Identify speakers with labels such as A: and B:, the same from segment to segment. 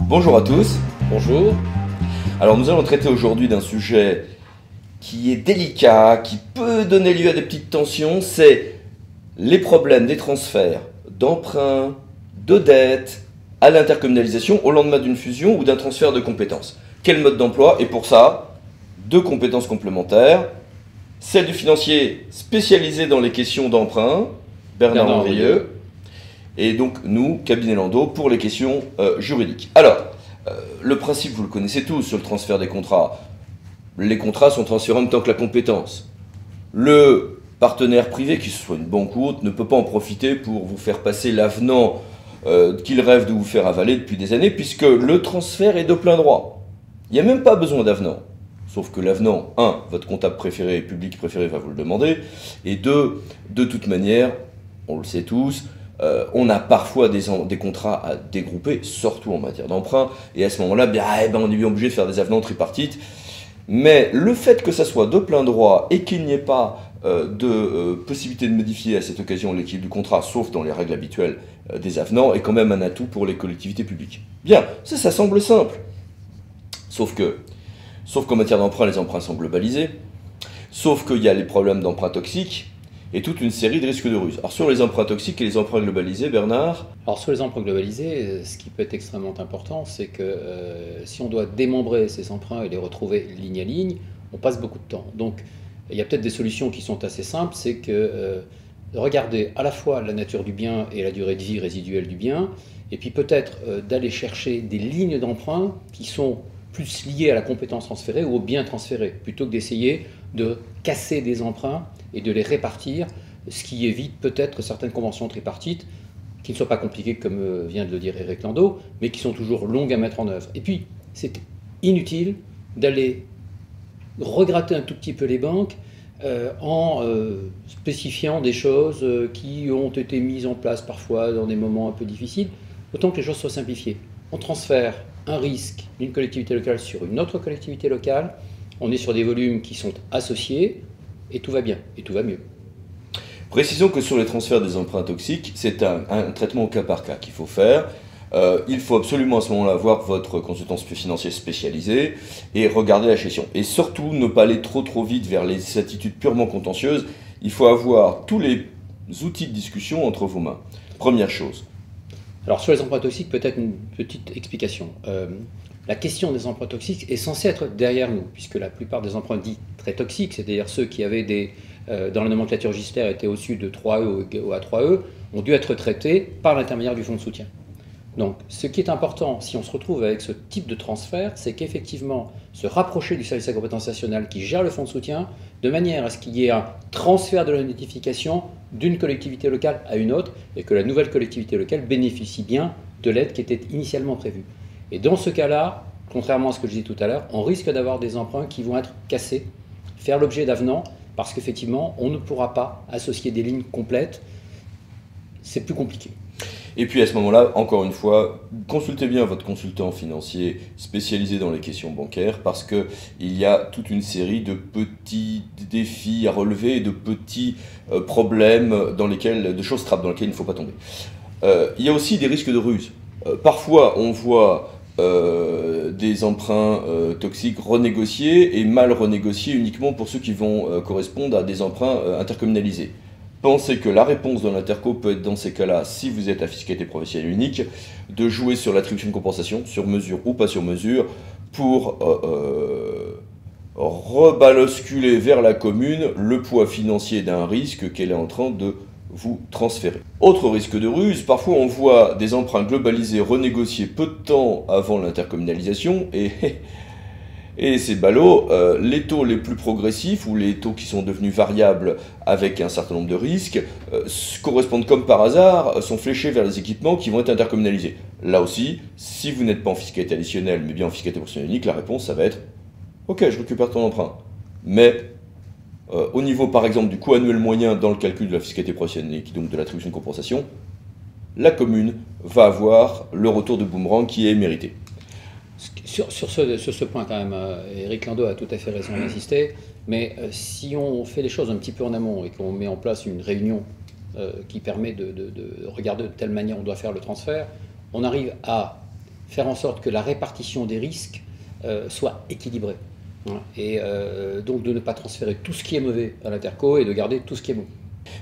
A: Bonjour à tous.
B: Bonjour.
A: Alors nous allons traiter aujourd'hui d'un sujet qui est délicat, qui peut donner lieu à des petites tensions, c'est les problèmes des transferts d'emprunts, de dettes à l'intercommunalisation au lendemain d'une fusion ou d'un transfert de compétences. Quel mode d'emploi? Et pour ça, deux compétences complémentaires, celle du financier spécialisé dans les questions d'emprunt, Bernard Andrieux, et donc nous, cabinet Landau, pour les questions juridiques. Alors, le principe, vous le connaissez tous sur le transfert des contrats. Les contrats sont transférés en même temps que la compétence. Le partenaire privé, qu'il soit une banque ou autre, ne peut pas en profiter pour vous faire passer l'avenant qu'il rêve de vous faire avaler depuis des années, puisque le transfert est de plein droit. Il n'y a même pas besoin d'avenant. Sauf que l'avenant, un, votre comptable préféré, public préféré va vous le demander, et deux, de toute manière, on le sait tous, on a parfois des contrats à dégrouper, surtout en matière d'emprunt, et à ce moment-là, on est bien obligé de faire des avenants tripartites. Mais le fait que ça soit de plein droit et qu'il n'y ait pas de possibilité de modifier à cette occasion l'équilibre du contrat, sauf dans les règles habituelles des avenants, est quand même un atout pour les collectivités publiques. Bien, ça semble simple. Sauf qu'en matière d'emprunt, les emprunts sont globalisés, sauf qu'il y a les problèmes d'emprunts toxiques, et toute une série de risques de ruse. Alors sur les emprunts toxiques et les emprunts globalisés, Bernard?
B: Alors sur les emprunts globalisés, ce qui peut être extrêmement important, c'est que si on doit démembrer ces emprunts et les retrouver ligne à ligne, on passe beaucoup de temps. Donc il y a peut-être des solutions qui sont assez simples, c'est que regarder à la fois la nature du bien et la durée de vie résiduelle du bien, et puis peut-être d'aller chercher des lignes d'emprunt qui sont plus liées à la compétence transférée ou au bien transféré, plutôt que d'essayer de casser des emprunts et de les répartir, ce qui évite peut-être certaines conventions tripartites qui ne sont pas compliquées comme vient de le dire Éric Landau, mais qui sont toujours longues à mettre en œuvre. Et puis, c'est inutile d'aller regratter un tout petit peu les banques en spécifiant des choses qui ont été mises en place parfois dans des moments un peu difficiles, autant que les choses soient simplifiées. On transfère un risque d'une collectivité locale sur une autre collectivité locale, on est sur des volumes qui sont associés, et tout va bien, et tout va mieux.
A: Précisons que sur les transferts des emprunts toxiques, c'est un traitement au cas par cas qu'il faut faire. Il faut absolument à ce moment-là voir votre consultant financier spécialisé et regarder la gestion. Et surtout, ne pas aller trop vite vers les attitudes purement contentieuses. Il faut avoir tous les outils de discussion entre vos mains. Première chose.
B: Alors sur les emprunts toxiques, peut-être une petite explication. La question des emprunts toxiques est censée être derrière nous, puisque la plupart des emprunts dits très toxiques, c'est-à-dire ceux qui avaient dans la nomenclature registraire étaient au-dessus de 3E ou à 3E, ont dû être traités par l'intermédiaire du fonds de soutien. Donc ce qui est important, si on se retrouve avec ce type de transfert, c'est qu'effectivement se rapprocher du service à compétence nationale qui gère le fonds de soutien, de manière à ce qu'il y ait un transfert de la notification d'une collectivité locale à une autre, et que la nouvelle collectivité locale bénéficie bien de l'aide qui était initialement prévue. Et dans ce cas-là, contrairement à ce que je disais tout à l'heure, on risque d'avoir des emprunts qui vont être cassés, faire l'objet d'avenants, parce qu'effectivement, on ne pourra pas associer des lignes complètes. C'est plus compliqué.
A: Et puis à ce moment-là, encore une fois, consultez bien votre consultant financier spécialisé dans les questions bancaires, parce qu'il y a toute une série de petits défis à relever et de petits problèmes de choses trappes dans lesquelles il ne faut pas tomber. Il y a aussi des risques de ruse. Parfois, on voit des emprunts toxiques renégociés et mal renégociés uniquement pour ceux qui vont correspondre à des emprunts intercommunalisés. Pensez que la réponse de l'interco peut être dans ces cas-là, si vous êtes à fiscalité professionnelle unique, de jouer sur l'attribution de compensation, sur mesure ou pas sur mesure, pour rebasculer vers la commune le poids financier d'un risque qu'elle est en train de vous transférer. Autre risque de ruse, parfois on voit des emprunts globalisés renégociés peu de temps avant l'intercommunalisation et ces ballots, les taux les plus progressifs ou les taux qui sont devenus variables avec un certain nombre de risques correspondent comme par hasard, sont fléchés vers les équipements qui vont être intercommunalisés. Là aussi, si vous n'êtes pas en fiscalité additionnelle mais bien en fiscalité professionnelle unique, la réponse ça va être « Ok, je récupère ton emprunt ». Mais au niveau par exemple du coût annuel moyen dans le calcul de la fiscalité professionnelle unique, donc de l'attribution de compensation, la commune va avoir le retour de boomerang qui est mérité.
B: Sur ce point quand même, Éric Landau a tout à fait raison d'insister, mais si on fait les choses un petit peu en amont et qu'on met en place une réunion qui permet de regarder de telle manière on doit faire le transfert, on arrive à faire en sorte que la répartition des risques soit équilibrée. Hein, et donc de ne pas transférer tout ce qui est mauvais à l'interco et de garder tout ce qui est bon.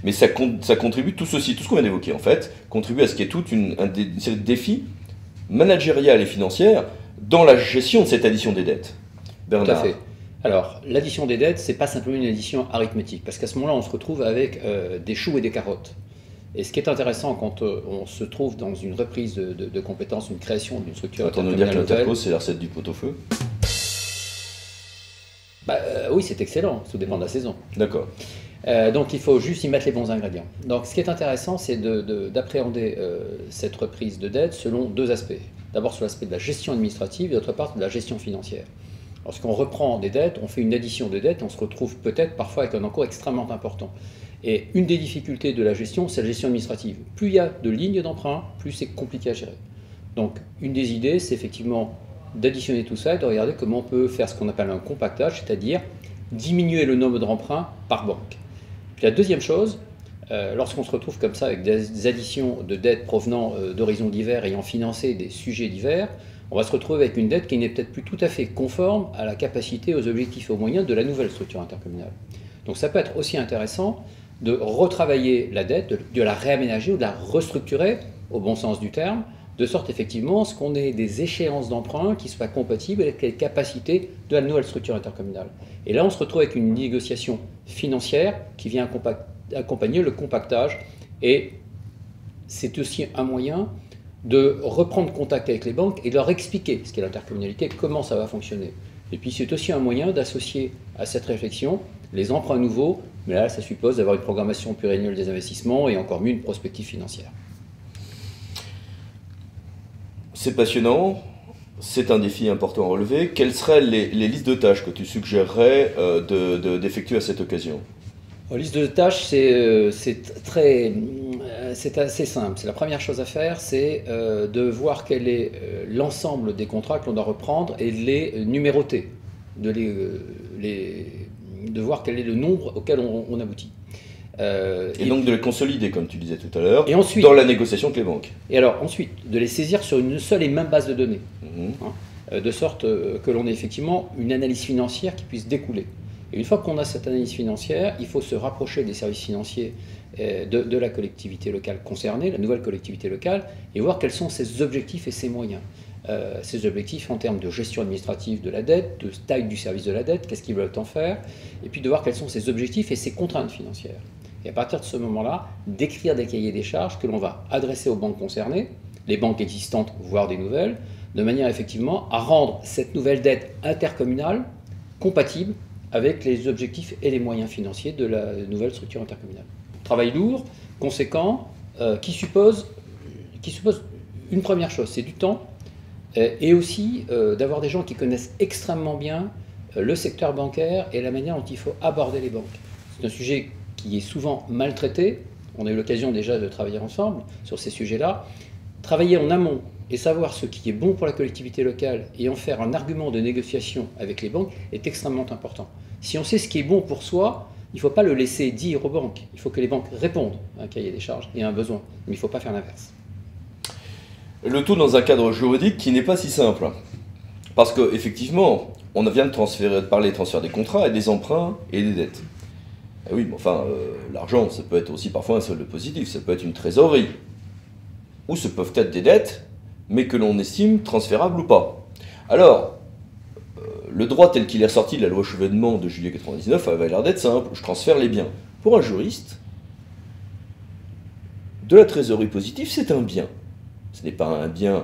A: Mais ça contribue, tout ceci, tout ce qu'on vient d'évoquer en fait, contribue à ce qu'il y ait toute une série de défis managériales et financières dans la gestion de cette addition des dettes. Bernard.
B: Tout à fait. Alors, l'addition des dettes, c'est pas simplement une addition arithmétique, parce qu'à ce moment-là, on se retrouve avec des choux et des carottes. Et ce qui est intéressant quand on se trouve dans une reprise de compétences, une création d'une structure
A: intercommunale. Entendons dire que l'interco, c'est la recette du pot-au-feu.
B: Oui, c'est excellent, tout dépend de la saison.
A: D'accord.
B: Donc il faut juste y mettre les bons ingrédients. Donc ce qui est intéressant, c'est d'appréhender cette reprise de dette selon deux aspects. D'abord sur l'aspect de la gestion administrative et d'autre part de la gestion financière. Lorsqu'on reprend des dettes, on fait une addition de dettes, on se retrouve peut-être parfois avec un encours extrêmement important. Et une des difficultés de la gestion, c'est la gestion administrative. Plus il y a de lignes d'emprunt, plus c'est compliqué à gérer. Donc une des idées, c'est effectivement d'additionner tout ça et de regarder comment on peut faire ce qu'on appelle un compactage, c'est-à-dire diminuer le nombre d'emprunts par banque. Puis la deuxième chose, lorsqu'on se retrouve comme ça avec des additions de dettes provenant d'horizons divers ayant financé des sujets divers, on va se retrouver avec une dette qui n'est peut-être plus tout à fait conforme à la capacité, aux objectifs et aux moyens de la nouvelle structure intercommunale. Donc ça peut être aussi intéressant de retravailler la dette, de la réaménager ou de la restructurer, au bon sens du terme, de sorte effectivement à ce qu'on ait des échéances d'emprunt qui soient compatibles avec les capacités de la nouvelle structure intercommunale. Et là, on se retrouve avec une négociation financière qui vient accompagner le compactage. Et c'est aussi un moyen de reprendre contact avec les banques et de leur expliquer ce qu'est l'intercommunalité, comment ça va fonctionner. Et puis c'est aussi un moyen d'associer à cette réflexion les emprunts nouveaux, mais là, ça suppose d'avoir une programmation pluriannuelle des investissements et encore mieux une prospective financière.
A: C'est passionnant, c'est un défi important à relever. Quelles seraient les listes de tâches que tu suggérerais d'effectuer à cette occasion ?
B: La liste de tâches, c'est assez simple. C'est la première chose à faire, c'est de voir quel est l'ensemble des contrats que l'on doit reprendre et de les numéroter, de voir quel est le nombre auquel on aboutit.
A: Et donc de les consolider, comme tu disais tout à l'heure,
B: ensuite,
A: dans la négociation avec les banques.
B: Et alors ensuite, de les saisir sur une seule et même base de données, de sorte que l'on ait effectivement une analyse financière qui puisse découler. Et une fois qu'on a cette analyse financière, il faut se rapprocher des services financiers de la collectivité locale concernée, la nouvelle collectivité locale, et voir quels sont ses objectifs et ses moyens. Ces objectifs en termes de gestion administrative de la dette, de taille du service de la dette, qu'est-ce qu'ils veulent en faire, et puis de voir quels sont ses objectifs et ses contraintes financières. Et à partir de ce moment-là, d'écrire des cahiers des charges que l'on va adresser aux banques concernées, les banques existantes, voire des nouvelles, de manière effectivement à rendre cette nouvelle dette intercommunale compatible avec les objectifs et les moyens financiers de la nouvelle structure intercommunale. Travail lourd, conséquent, qui suppose une première chose, c'est du temps, et aussi d'avoir des gens qui connaissent extrêmement bien le secteur bancaire et la manière dont il faut aborder les banques. C'est un sujet qui est souvent maltraité. On a eu l'occasion déjà de travailler ensemble sur ces sujets-là. Travailler en amont et savoir ce qui est bon pour la collectivité locale et en faire un argument de négociation avec les banques est extrêmement important. Si on sait ce qui est bon pour soi, il ne faut pas le laisser dire aux banques. Il faut que les banques répondent à un cahier des charges et à un besoin. Mais il ne faut pas faire l'inverse.
A: Le tout dans un cadre juridique qui n'est pas si simple. Parce qu'effectivement, on vient de parler de transfert des contrats et des emprunts et des dettes. Et oui, mais enfin, l'argent, ça peut être aussi parfois un solde positif, ça peut être une trésorerie. Ou ce peuvent être des dettes, mais que l'on estime transférables ou pas. Alors, le droit tel qu'il est ressorti de la loi Chevènement de juillet 1999 avait l'air d'être simple, je transfère les biens. Pour un juriste, de la trésorerie positive, c'est un bien. Ce n'est pas un bien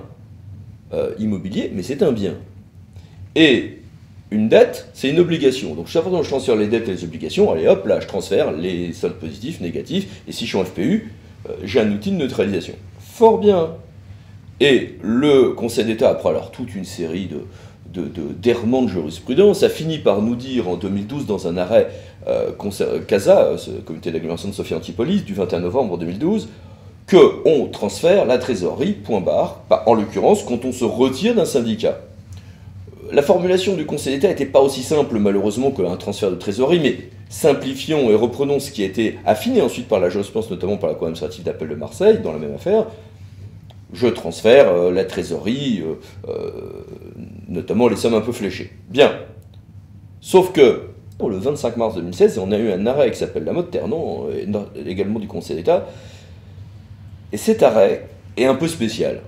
A: immobilier, mais c'est un bien. Et une dette, c'est une obligation. Donc chaque fois que je transfère les dettes et les obligations, allez hop, là je transfère les soldes positifs, négatifs, et si je suis en FPU, j'ai un outil de neutralisation. Fort bien. Et le Conseil d'État, après alors toute une série d'errements de jurisprudence, a fini par nous dire en 2012 dans un arrêt CASA, ce comité d'agglomération de Sophia Antipolis, du 21 novembre 2012, qu'on transfère la trésorerie, point barre, en l'occurrence quand on se retire d'un syndicat. La formulation du Conseil d'État n'était pas aussi simple malheureusement qu'un transfert de trésorerie, mais simplifions et reprenons ce qui a été affiné ensuite par la jurisprudence, notamment par la Cour administrative d'appel de Marseille, dans la même affaire. je transfère la trésorerie, notamment les sommes un peu fléchées. Bien. Sauf que, le 25 mars 2016, on a eu un arrêt qui s'appelle la mode Ternon, également du Conseil d'État, et cet arrêt est un peu spécial.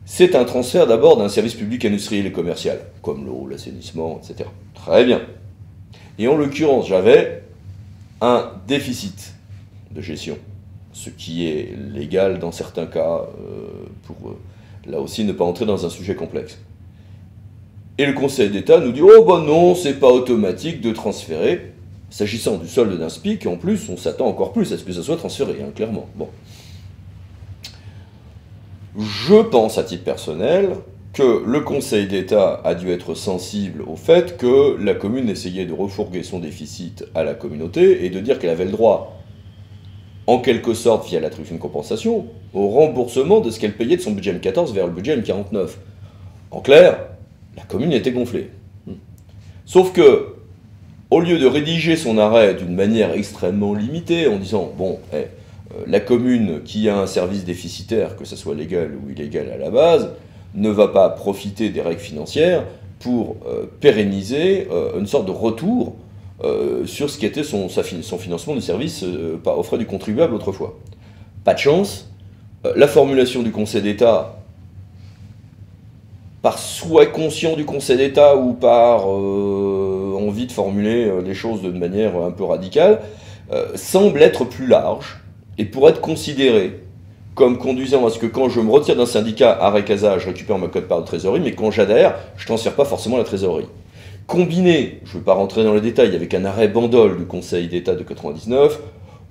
A: C'est un transfert d'abord d'un service public industriel et commercial, comme l'eau, l'assainissement, etc. Très bien. Et en l'occurrence, j'avais un déficit de gestion, ce qui est légal dans certains cas, pour là aussi ne pas entrer dans un sujet complexe. Et le Conseil d'État nous dit « Oh ben non, c'est pas automatique de transférer ». S'agissant du solde d'un SPIC, en plus, on s'attend encore plus à ce que ça soit transféré, hein, clairement. Bon. Je pense, à titre personnel, que le Conseil d'État a dû être sensible au fait que la commune essayait de refourguer son déficit à la communauté et de dire qu'elle avait le droit, en quelque sorte, via l'attribution de compensation, au remboursement de ce qu'elle payait de son budget M14 vers le budget M49. En clair, la commune était gonflée. Sauf que, au lieu de rédiger son arrêt d'une manière extrêmement limitée, en disant « Bon, la commune qui a un service déficitaire, que ce soit légal ou illégal à la base, ne va pas profiter des règles financières pour pérenniser une sorte de retour sur ce qui était son financement du service aux frais du contribuable autrefois. » Pas de chance, la formulation du Conseil d'État, par souhait conscient du Conseil d'État ou par envie de formuler les choses de manière un peu radicale, semble être plus large et pourrait être considérée comme conduisant à ce que quand je me retire d'un syndicat à Recasa, je récupère ma quote-part de trésorerie, mais quand j'adhère, je ne transfère pas forcément la trésorerie. Combiné, je ne vais pas rentrer dans les détails, avec un arrêt Bandol du Conseil d'État de 99,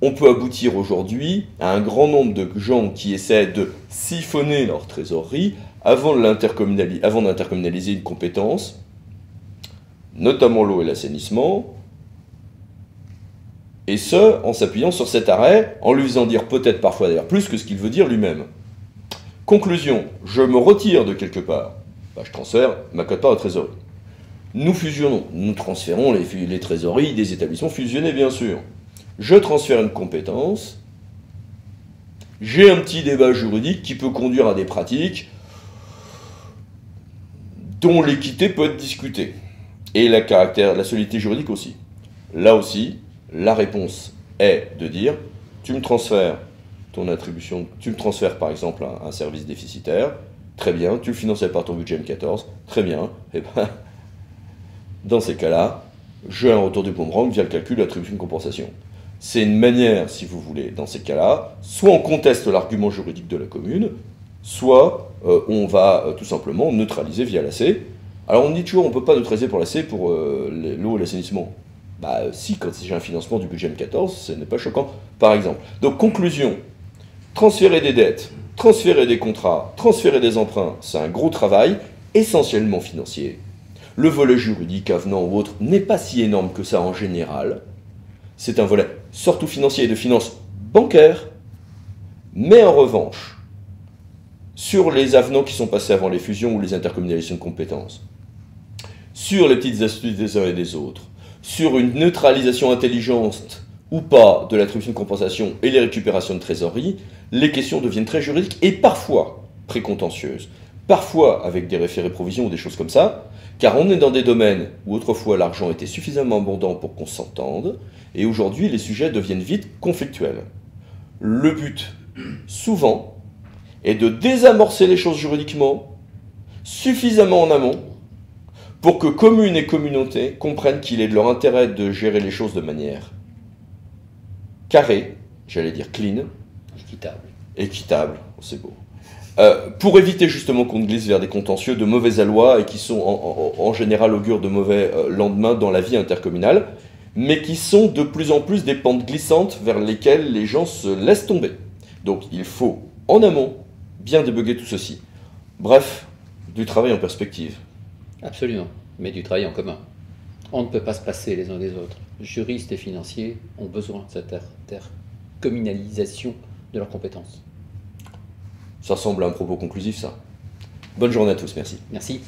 A: on peut aboutir aujourd'hui à un grand nombre de gens qui essaient de siphonner leur trésorerie avant d'intercommunaliser une compétence, notamment l'eau et l'assainissement, et ce, en s'appuyant sur cet arrêt, en lui faisant dire peut-être parfois d'ailleurs plus que ce qu'il veut dire lui-même. Conclusion, je me retire de quelque part, je transfère ma quote-part de trésorerie. Nous fusionnons, nous transférons les trésoreries des établissements fusionnés bien sûr. Je transfère une compétence, j'ai un petit débat juridique qui peut conduire à des pratiques dont l'équité peut être discutée, et la solidité juridique aussi. Là aussi, la réponse est de dire, tu me transfères ton attribution, tu me transfères par exemple un service déficitaire, très bien, tu le finançais par ton budget M14, très bien, et ben, dans ces cas-là, j'ai un retour du boomerang via le calcul de l'attribution de compensation. C'est une manière, si vous voulez, dans ces cas-là, soit on conteste l'argument juridique de la commune, soit on va tout simplement neutraliser via l'AC. Alors on dit toujours on ne peut pas neutraliser pour l'AC pour l'eau et l'assainissement. Bah si, quand j'ai un financement du budget M14, ce n'est pas choquant, par exemple. Donc conclusion, transférer des dettes, transférer des contrats, transférer des emprunts, c'est un gros travail, essentiellement financier. Le volet juridique, avenant ou autre, n'est pas si énorme que ça en général. C'est un volet surtout financier et de finances bancaires, mais en revanche, sur les avenants qui sont passés avant les fusions ou les intercommunalisations de compétences, sur les petites astuces des uns et des autres, sur une neutralisation intelligente ou pas de l'attribution de compensation et les récupérations de trésorerie, les questions deviennent très juridiques et parfois précontentieuses, parfois avec des référés provisions ou des choses comme ça, car on est dans des domaines où autrefois l'argent était suffisamment abondant pour qu'on s'entende, et aujourd'hui les sujets deviennent vite conflictuels. Le but, souvent, est de désamorcer les choses juridiquement, suffisamment en amont, pour que communes et communautés comprennent qu'il est de leur intérêt de gérer les choses de manière carrée, j'allais dire clean, équitable, c'est beau, pour éviter justement qu'on glisse vers des contentieux de mauvais aloi et qui sont en général augure de mauvais lendemains dans la vie intercommunale, mais qui sont de plus en plus des pentes glissantes vers lesquelles les gens se laissent tomber. Donc il faut, en amont, bien débugger tout ceci. Bref, du travail en perspective.
B: Absolument, mais du travail en commun. On ne peut pas se passer les uns des autres. Juristes et financiers ont besoin de cette intercommunalisation de leurs compétences.
A: Ça semble un propos conclusif, ça. Bonne journée à tous, merci.
B: Merci.